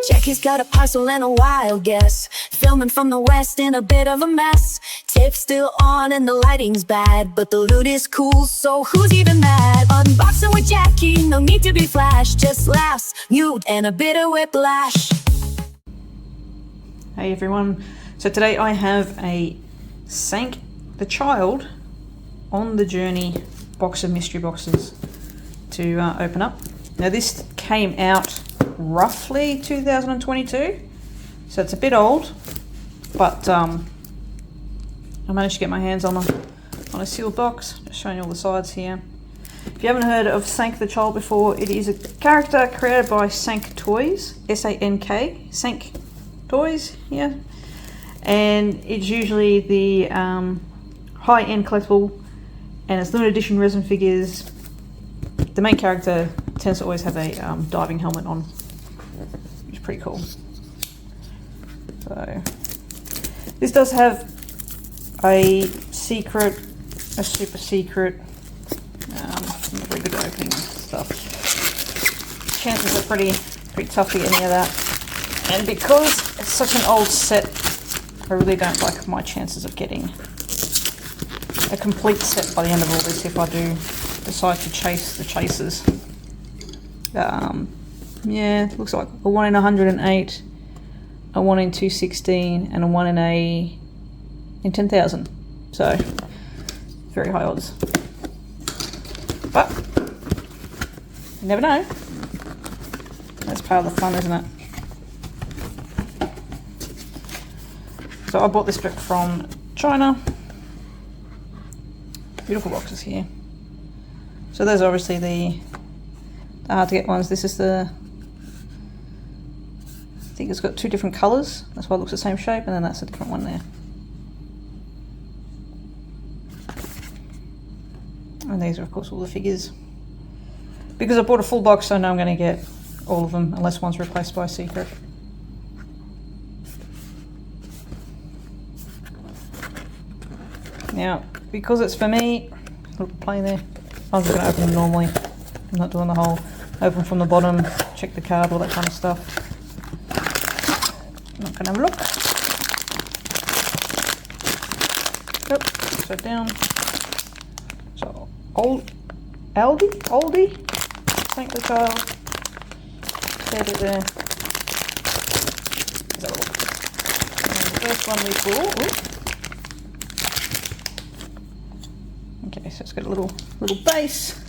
Jacqui's got a parcel and a wild guess, filming from the west in a bit of a mess. Tape's still on and the lighting's bad, but the loot is cool, so who's even mad? Unboxing with Jacqui, no need to be flash, just laughs, mute, and a bit of whiplash. Hey everyone, so today I have a Sank the Child on the Journey box of mystery boxes to open up. Now this came out roughly 2022, so it's a bit old, but I managed to get my hands on a sealed box. Just showing you all the sides here. If you haven't heard of Sank the Child before, it is a character created by Sank Toys, S-A-N-K, Sank Toys, yeah. And it's usually the high-end collectible, and it's limited edition resin figures. The main character tends to always have a diving helmet on, which is pretty cool. So this does have a secret, a super secret. Not very good at opening stuff. Chances are pretty tough to get any of that. And because it's such an old set, I really don't like my chances of getting a complete set by the end of all this if I do decide to chase the chasers. Yeah, it looks like a 1 in 108, a 1 in 216, and a 1 in 10,000. So very high odds. But you never know. That's part of the fun, isn't it? So I bought this book from China. Beautiful boxes here. So those are obviously the hard to get ones. This is I think it's got 2 different colours. That's why it looks the same shape, and then that's a different one there. And these are of course all the figures. Because I bought a full box, so I know I'm going to get all of them, unless one's replaced by a secret. Now, because it's for me, look plain there, I'm just going to open them normally. I'm not doing the whole open from the bottom, check the card, all that kind of stuff. I'm not going to have a look. Yep, so down. So, Oldie, Sank the Child. Set it there. And the first one we pull. Okay, so it's got a little base.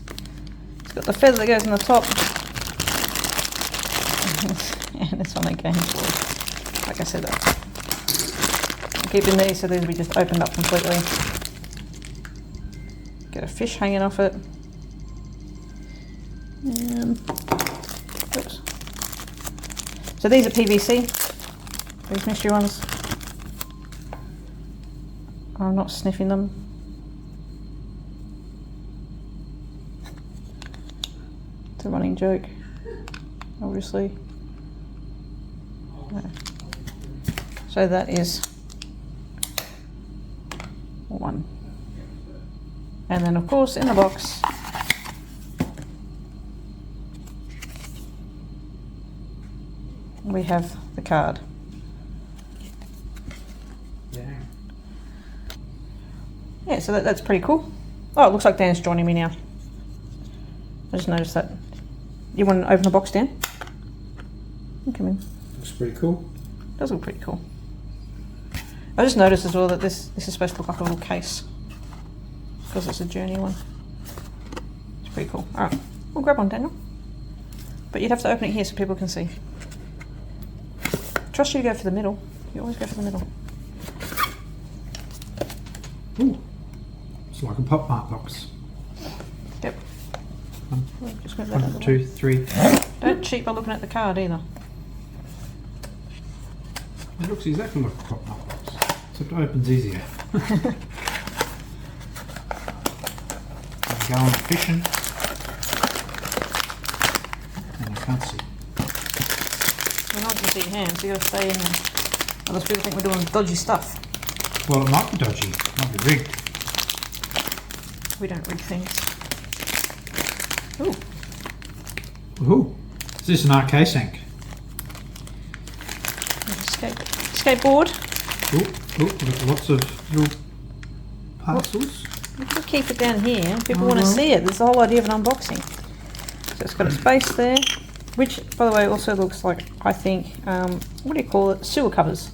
It's got the feather that goes on the top. And this one again, like I said, I'm keeping these, so these will be just opened up completely. Get a fish hanging off it. Oops. So these are PVC, these mystery ones. I'm not sniffing them. It's a running joke, obviously. So that is 1. And then of course in the box we have the card. Yeah, so that's pretty cool. Oh, it looks like Dan's joining me now. I just noticed that. You want to open the box, Dan? Come in. Looks pretty cool. It does look pretty cool. I just noticed as well that this is supposed to look like a little case, because it's a Journey one. It's pretty cool. Alright, we'll grab one, Daniel. But you'd have to open it here so people can see. Trust you to go for the middle. You always go for the middle. Ooh, it's like a pop art box. Yep. Just grab that out of the 1, way. 2, 3. Don't cheat by looking at the card either. It looks exactly like a pop art box, except it opens easier. I'm going fishing, and I can't see. You're not going to see your hands, so you got to stay in there. Otherwise people think we're doing dodgy stuff. Well, it might be dodgy, it might be rigged. We don't rig things. Ooh. Ooh, is this an RK Sank? skateboard. Oh, we've got lots of little parcels. We can keep it down here. People want to see it. There's the whole idea of an unboxing. So it's got a space there, which, by the way, also looks like, I think, what do you call it? Sewer covers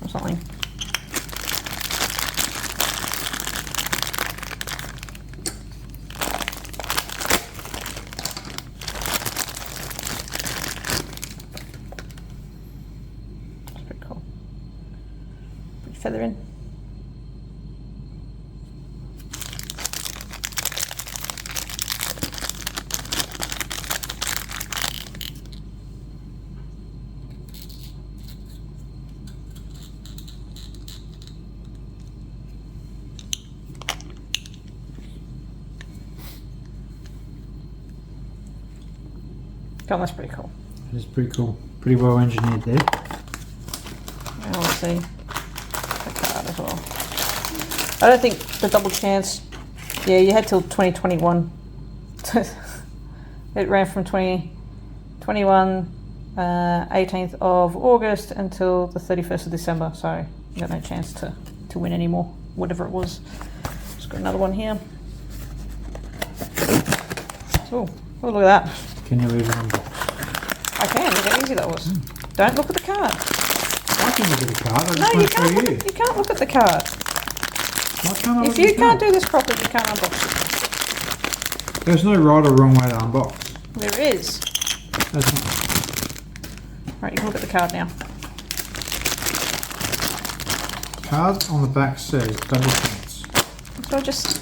or something. That's pretty cool. Put your feather in. Oh, that's pretty cool. It is pretty cool. Pretty well engineered there. And we'll see the card as well. I don't think the double chance. Yeah, you had till 2021. It ran from 2021, 18th of August until the 31st of December. So you got no chance to win anymore, whatever it was. Just got another one here. Oh, look at that. Can you even unbox? I can. Look how easy that was. Don't look at the card. I can look at the card. I just No, want you to show can't. you. You can't look at the card. Why can't I If look you at the can't card? do this properly, you can't unbox it. There's no right or wrong way to unbox. There is. That's not. Right, you can look at the card now. Card on the back says double chance. So I just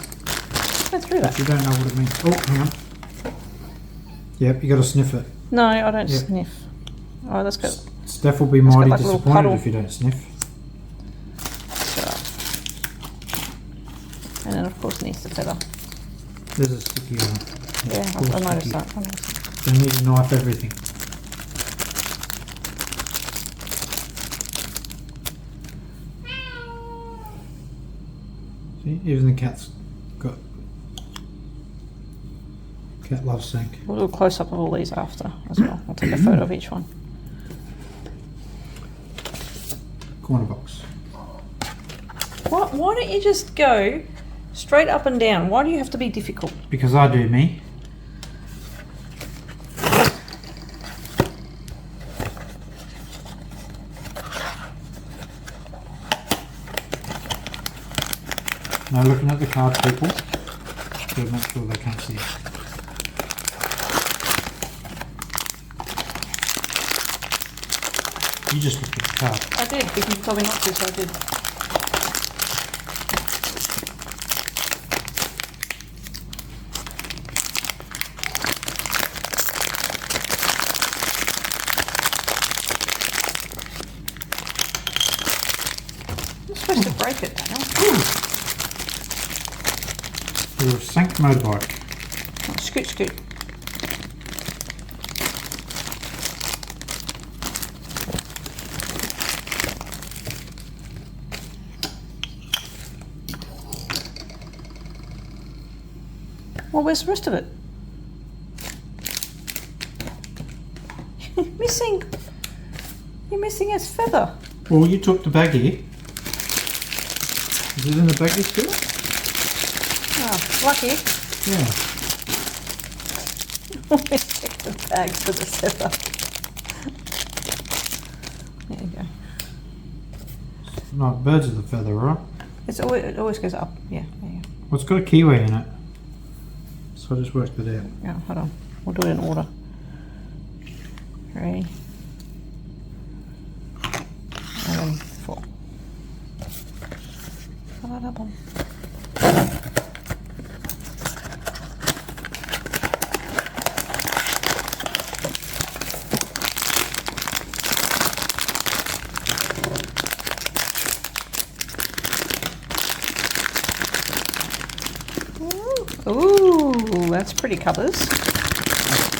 went through But that. you don't know what it means. Oh, hang on. Yep, you got to sniff it. No, I don't Yep. sniff. Oh, that's good. Steph will be It's got mighty like a little disappointed puddle. if you don't sniff. And then of course needs the feather. There's a sticky on it. Yeah, Of I course, noticed sticky. that. I noticed that. They need to knife everything. See, even the cat's got. Cat loves Sank. We'll do a close up of all these after as well. I'll take a photo of each one. Corner box. Why don't you just go straight up and down? Why do you have to be difficult? Because I do me. Now looking at the card, people. So make sure they can't see it. You just looked at the card. I did, because you told me not to, so I did. You're supposed to break it, Daniel. Your Sank motorbike. Oh, scoot, scoot. Well, where's the rest of it? You're missing his feather. Well, you took the baggie. Is it in the baggie still? Oh, lucky. Yeah. Always check the bag for the feather. There you go. No, birds of the feather, right? It always goes up. Yeah, there you go. Well, it's got a kiwi in it. So I just worked it out. Yeah, hold on. We'll do it in order. 3, and then 4. Ba-da-da-bum. Ooh, that's pretty colours.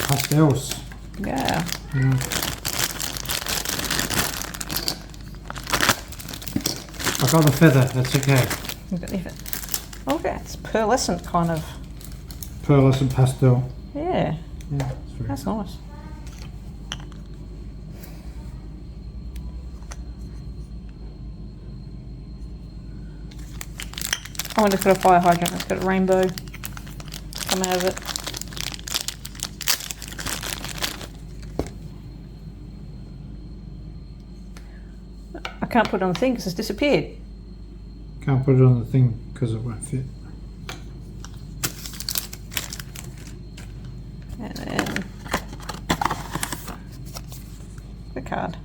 Pastels. Yeah. Yeah. I got the feather, that's okay. You've got the- Okay, it's pearlescent kind of. Pearlescent pastel. Yeah, Yeah, that's very that's nice. I wonder if it's got a fire hydrant that's got a rainbow coming out of it. I can't put it on the thing because it's disappeared. Can't put it on the thing because it won't fit. And then the card.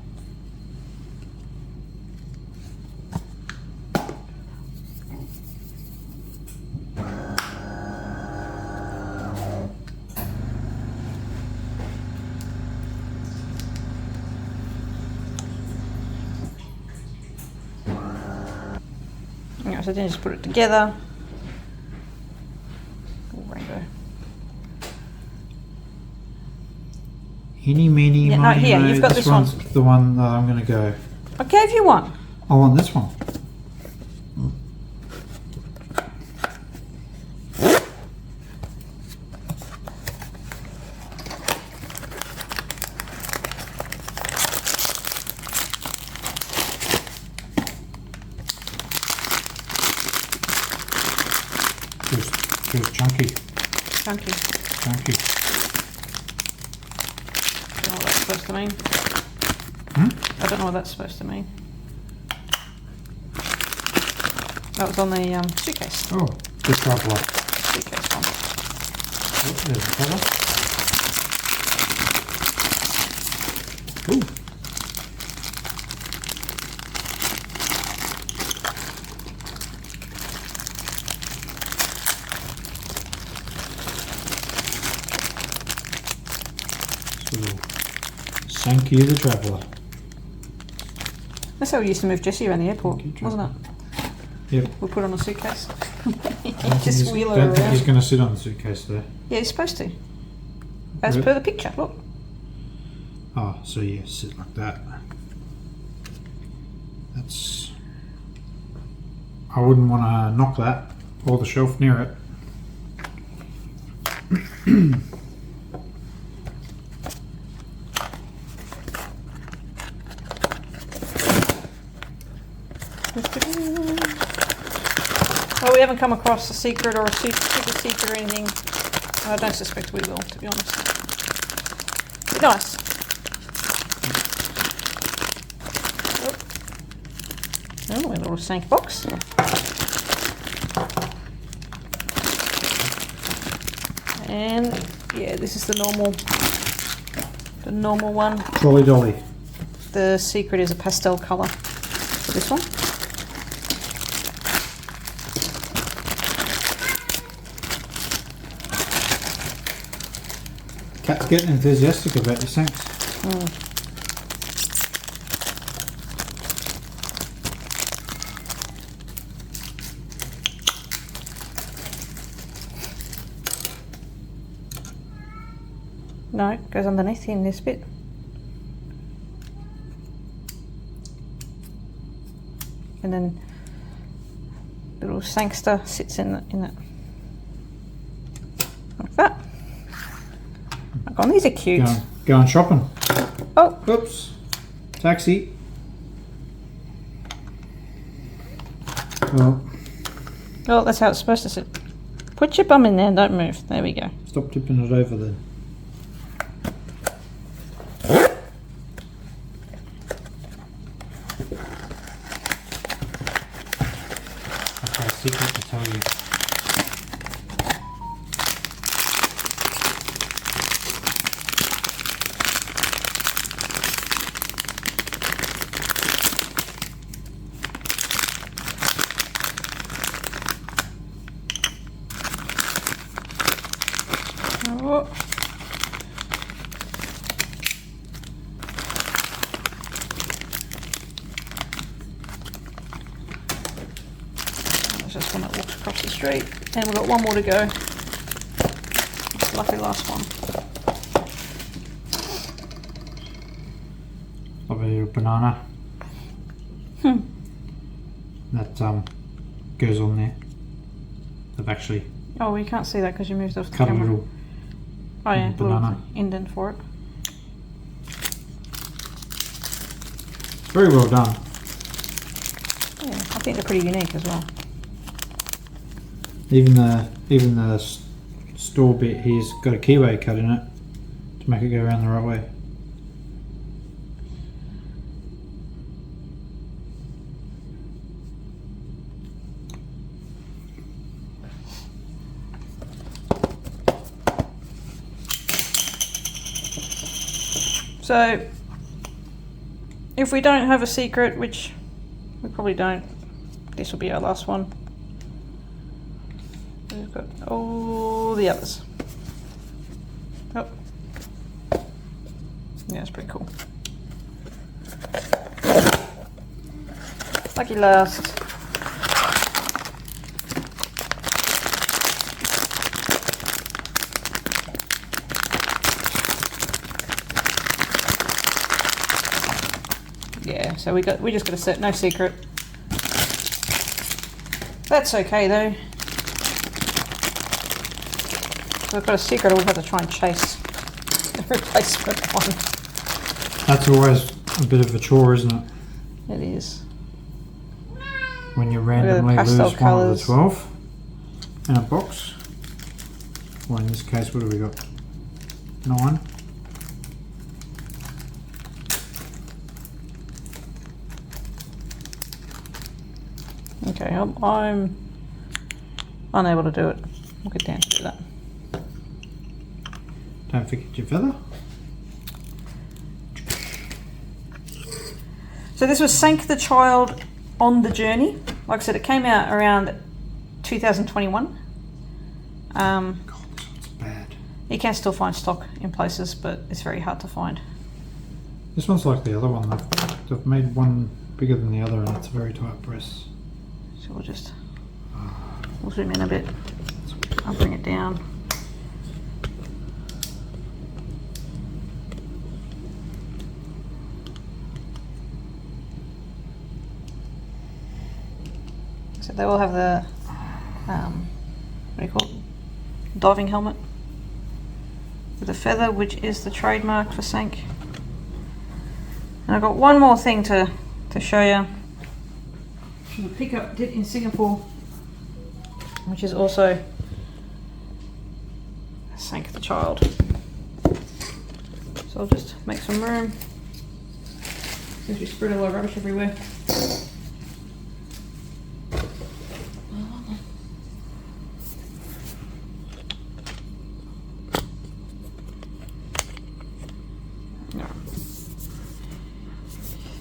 Yeah, so then just put it together. Rainbow. Eeny, meeny, Yeah, no, miny, here, mo. you've got this one. One's the one that I'm going to go. I gave you one. I want this one. Feels chunky. Chunky. Chunky. I don't know what that's supposed to mean. I don't know what that's supposed to mean. That was on the suitcase. Oh, the traveller. Suitcase one. Oh, there's the cover. Ooh. Sank the Traveller. That's how we used to move Jessie around the airport, wasn't it? Yep. We put on a suitcase. Don't Just wheel her think around. he's going to sit on the suitcase there. Yeah, he's supposed to. As Really? per the picture, look. Oh, so yeah, sit like that. That's... I wouldn't want to knock that or the shelf near it. Well, we haven't come across a secret or a super secret or anything. I don't suspect we will, to be honest. Be nice. Oh, a little Sank box. And yeah, this is the normal one. Trolley dolly. The secret is a pastel colour for this one. Cat's getting enthusiastic about your sinks. No, it goes underneath in this bit. And then the little Sankster sits in that. Like that. Oh, these are cute. Going shopping. Oh, Oops. Taxi. Well, well, that's how it's supposed to sit. Put your bum in there and don't move. There we go. stop tipping it over then. I've got a secret to tell you. Oh. There's just one that walks across the street, and we've got one more to go. It's the lucky last one. Love a banana. That goes on there. They've actually Oh, you can't see that because you moved off the cut a camera. little Oh yeah, banana. little indent for it. very well done. Yeah, I think they're pretty unique as well. Even the store bit here's got a keyway cut in it to make it go around the right way. So, if we don't have a secret, which we probably don't, this will be our last one. We've got all the others. Oh, yeah, it's pretty cool. Lucky last. Yeah, so we just got a set, no secret. That's okay though. If we've got a secret, we'll have to try and chase the replacement one. That's always a bit of a chore, isn't it? It is. When you randomly lose one colours. of the 12 in a box. Well, in this case, what have we got? 9. Okay, I'm unable to do it. We'll get down to do that. Don't forget your feather. So this was Sank the Child on the Journey. Like I said, it came out around 2021. God, it's bad. You can still find stock in places, but it's very hard to find. This one's like the other one. They've made one bigger than the other, and it's a very tight press. So we'll zoom in a bit. I'll bring it down. So they all have the, what do you call it? Diving helmet with a feather, which is the trademark for Sank. And I've got one more thing to show you. The pickup did in Singapore, which is also Sank the Child. So I'll just make some room since we spread a lot of rubbish everywhere.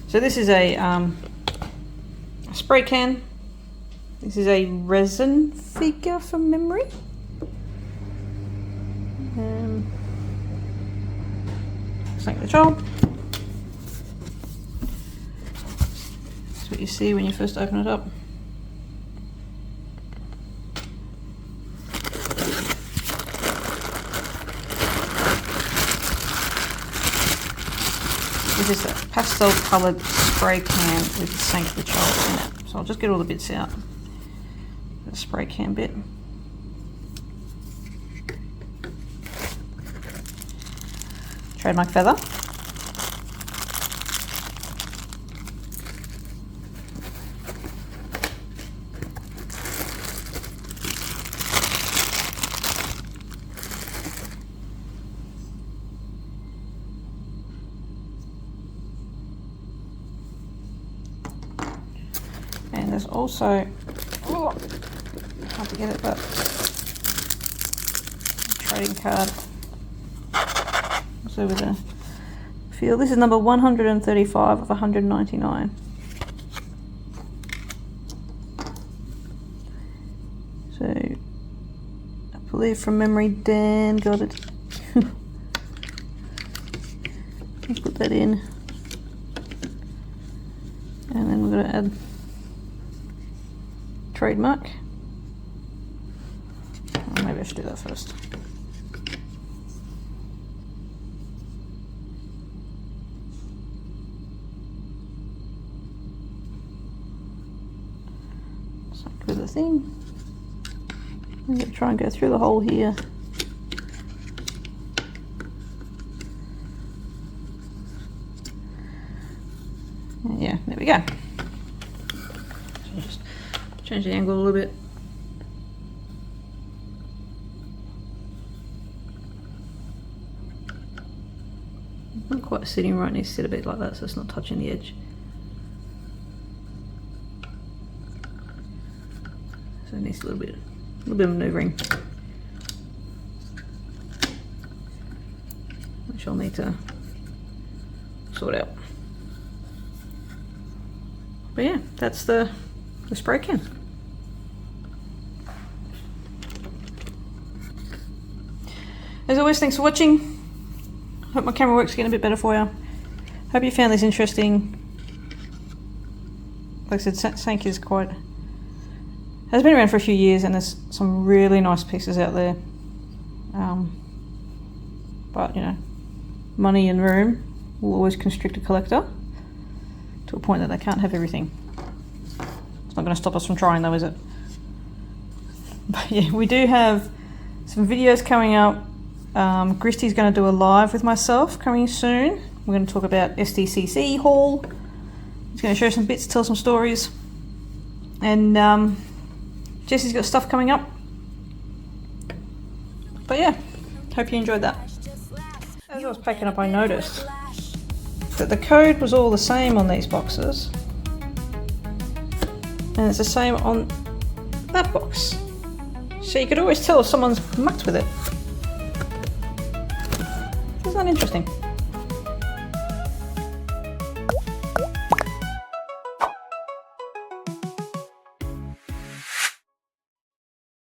So this is a spray can. This is a resin figure from memory. Sank the Child. That's what you see when you first open it up. This is a pastel coloured spray can with Sank the Child in it. So I'll just get all the bits out. The spray can bit. Trademark feather. And there's also, oh, hard to get it, but a trading card. So with a feel, this is number 135 of 199. So I believe from memory Dan got it. I'll put that in. And then we're going to add trademark. Oh, maybe I should do that first. So with the thing, I'm going to try and go through the hole here. Yeah, there we go. So just change the angle a little bit. quite sitting right, needs to sit a bit like that so it's not touching the edge. So it needs a little bit of manoeuvring, which I'll need to sort out. But yeah, that's the spray can. As always, thanks for watching. Hope my camera work's getting a bit better for you. Hope you found this interesting. Like I said, Sank is has been around for a few years, and there's some really nice pieces out there. But you know, money and room will always constrict a collector to a point that they can't have everything. It's not going to stop us from trying though, is it? But yeah, we do have some videos coming up. Christy's going to do a live with myself coming soon. We're going to talk about STCC haul. He's going to share some bits, tell some stories. And Jesse's got stuff coming up. But yeah, hope you enjoyed that. As I was packing up, I noticed that the code was all the same on these boxes. And it's the same on that box. So you could always tell if someone's mucked with it. Isn't that interesting?